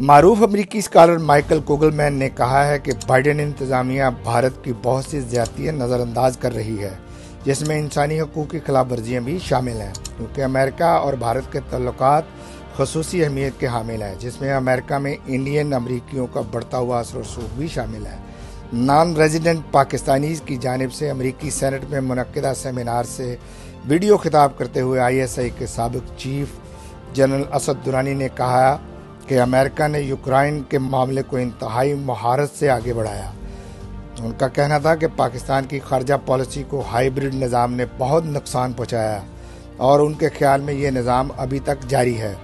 मारूफ अमरीकी scholar Michael कोगलमैन ने कहा है कि बाइडेन इंतजामिया भारत की बहुत सी ज्यादतियाँ नज़रअंदाज कर रही है, जिसमें इंसानी हकूक़ की खिलाफ वर्जियाँ भी शामिल हैं, क्योंकि अमेरिका और भारत के तल्लुकात खसूसी अहमियत के हामिल हैं, जिसमें अमेरिका में इंडियन अमरीकियों का बढ़ता हुआ असर रसूख भी शामिल है। नॉन रेजिडेंट पाकिस्तानीज़ की जानिब से अमरीकी सेनेट में मुनक्किदा सेमिनार से वीडियो खिताब करते हुए ISI के साबिक चीफ जनरल असद दुरानी ने कहा कि अमेरिका ने यूक्रेन के मामले को इंतहाई महारत से आगे बढ़ाया। उनका कहना था कि पाकिस्तान की खारजा पॉलिसी को हाइब्रिड निज़ाम ने बहुत नुकसान पहुंचाया और उनके ख्याल में ये निज़ाम अभी तक जारी है।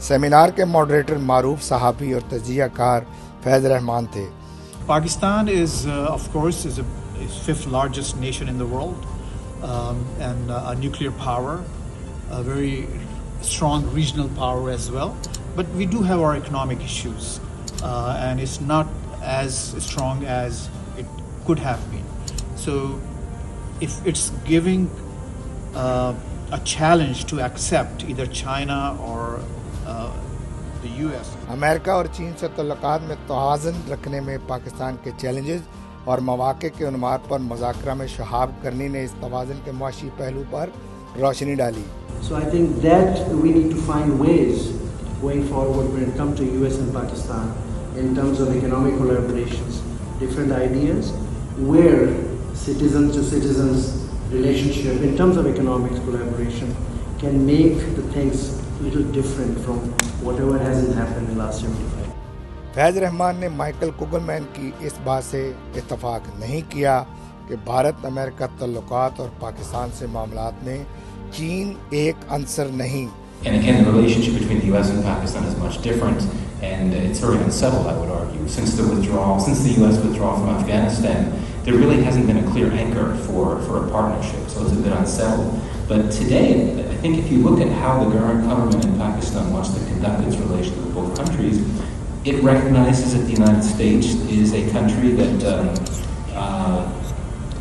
सेमिनार के मॉडरेटर मारूफ सहाफ़ी और तजियाकार फैज़ रहमान थे। Pakistan is, of course, is fifth largest nation in the world and a nuclear power, a very strong regional power as well. But we do have our economic issues, and it's not as strong as it could have been. So, if it's giving a challenge to accept either China or the US. America और चीन से तल्लुकात में तवाज़ुन रखने में पाकिस्तान के challenges और मौक़े के उन्माद पर मुज़ाकरा में शहाब करनी ने इस तवाज़ुन के मुआशी पहलू पर रोशनी डाली। So I think that we need to find ways going forward when it comes to US and Pakistan in terms of economic collaborations, different ideas where citizens to citizens relationship in terms of economic collaboration can make the things a little different from whatever hasn't happened in the last 75. फैज़ रहमान ने Michael कोगलमैन की इस बात से इत्तफाक नहीं किया कि Bharat America तल्लुकात और पाकिस्तान से मामलात में चीन एक अंसर नहीं। And again, the relationship between the US and Pakistan is much different, and it's very unsettled, I would argue. Since the US withdrawal from Afghanistan, there really hasn't been a clear anchor for a partnership, so it's a bit unsettled. But today, I think if you look at how the current government in Pakistan wants to conduct its relations with both countries, it recognizes that the United States is a country that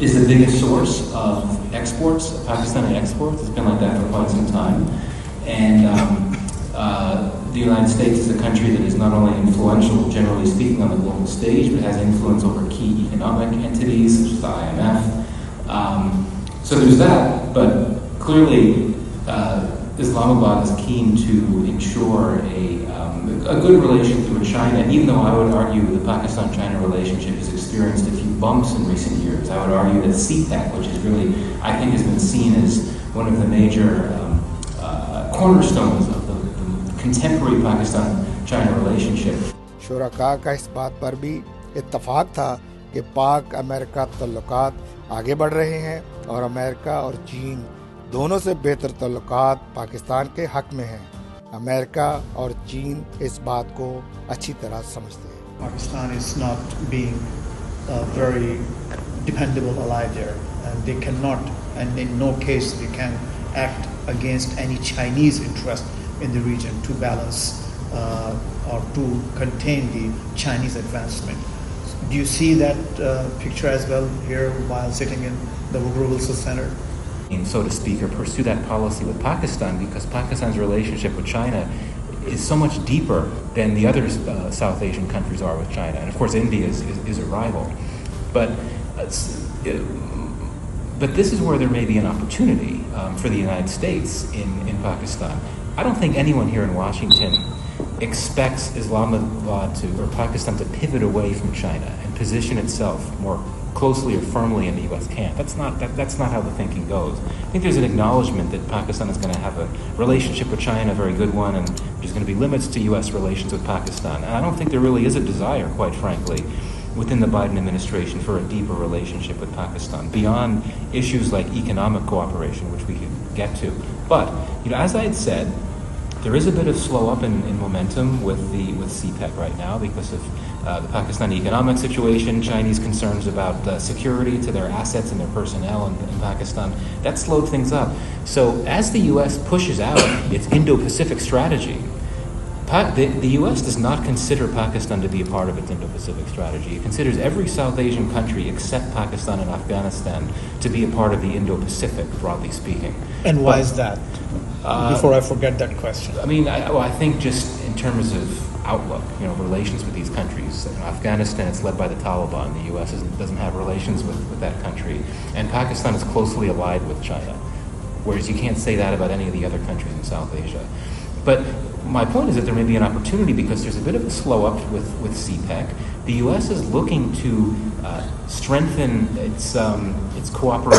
is the biggest source of exports, Pakistani exports. It's been like that for quite some time. And the United States is a country that is not only influential, generally speaking, on the global stage, but has influence over key economic entities, such as the IMF. So there's that, but clearly Islamabad is keen to ensure a good relationship with China, even though I would argue the Pakistan-China relationship has experienced a few bumps in recent years. I would argue that CPEC, which is really, I think, has been seen as one of the major cornerstones of the contemporary Pakistan-China relationship. शुरका का इस बात पर भी इत्तफाक था कि पाक America तल्लुकात आगे बढ़ रहे हैं और अमेरिका और चीन दोनों से बेहतर तल्लुकात पाकिस्तान के हक में हैं। अमेरिका और चीन इस बात को अच्छी तरह समझते हैं। Pakistan is not being a very dependable ally there, and they cannot, and in no case they can act against any Chinese interest in the region to balance or to contain the Chinese advancement. Do you see that picture as well here while sitting in the Woodrow Wilson Center? So to speak, or pursue that policy with Pakistan, because Pakistan's relationship with China is so much deeper than the other South Asian countries are with China. And of course, India is a rival. But this is where there may be an opportunity for the United States in Pakistan. I don't think anyone here in Washington expects Islamabad or Pakistan to pivot away from China and position itself more closely or firmly in the U.S. camp. That's not how the thinking goes. I think there's an acknowledgement that Pakistan is going to have a relationship with China, a very good one, and there's going to be limits to U.S. relations with Pakistan. And I don't think there really is a desire, quite frankly, within the Biden administration for a deeper relationship with Pakistan, beyond issues like economic cooperation, which we can get to. But, as I had said, there is a bit of slow up in momentum with CPEC right now because of the Pakistani economic situation, Chinese concerns about security to their assets and their personnel in Pakistan. That slowed things up. So as the U.S. pushes out its Indo-Pacific strategy, the U.S. does not consider Pakistan to be a part of its Indo-Pacific strategy. It considers every South Asian country except Pakistan and Afghanistan to be a part of the Indo-Pacific, broadly speaking. And why is that? before I forget that question. I mean, I think just in terms of outlook, relations with these countries. Afghanistan is led by the Taliban. The U.S. doesn't have relations with that country. And Pakistan is closely allied with China, whereas you can't say that about any of the other countries in South Asia. But my point is that there may be an opportunity because there's a bit of a slow up with CPEC. The U.S. is looking to strengthen its cooperation